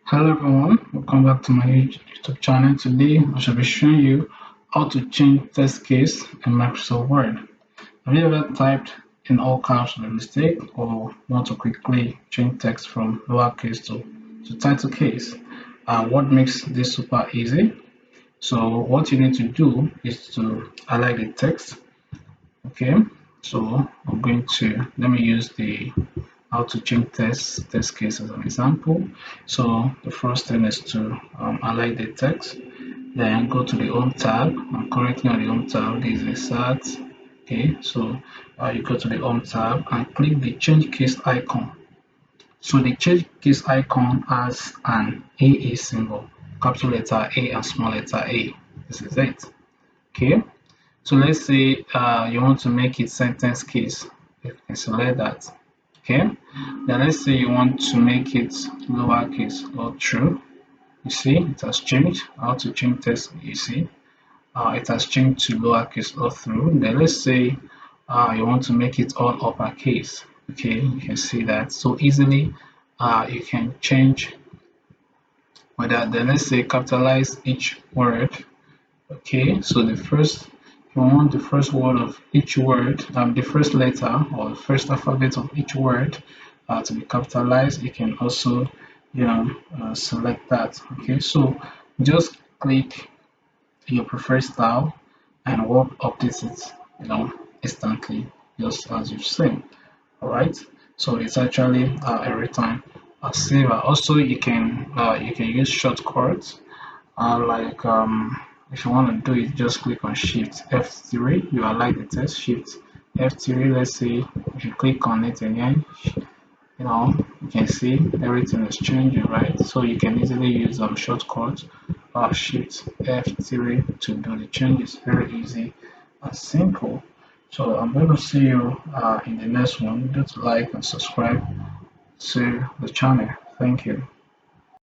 Hello everyone, welcome back to my YouTube channel. Today I shall be showing you how to change text case in Microsoft Word. Have you ever typed in all caps by mistake or want to quickly change text from lowercase to title case? What makes this super easy? So what you need to do is to highlight the text. Okay, so I'm going to let me use the how to change test case as an example. So the first thing is to highlight the text, then go to the home tab. I'm currently on the home tab. This is a start. Okay, so you go to the home tab and click the change case icon. So the change case icon has an AA symbol, capital letter A and small letter A. This is it. Okay, so let's say you want to make it sentence case. You can select that. Okay, then let's say you want to make it lowercase or true. You see it has changed. How to change text, you see it has changed to lowercase or through. Then let's say you want to make it all uppercase. Okay, you can see that so easily. You can change whether then let's say capitalize each word. Okay, so the first, if you want the first word of each word, the first letter or the first alphabet of each word to be capitalized, you can also, select that. Okay, so just click your preferred style and Word updates it, instantly, just as you've seen. All right, so it's actually every time a saver. Also, you can use shortcuts like if you want to do it, just click on Shift F3. You highlight the text, Shift F3. Let's say if you click on it again, you can see everything is changing, right? So you can easily use shortcut Shift F3 to do the changes. Very easy and simple. So I'm going to see you in the next one. Do like and subscribe to the channel. Thank you.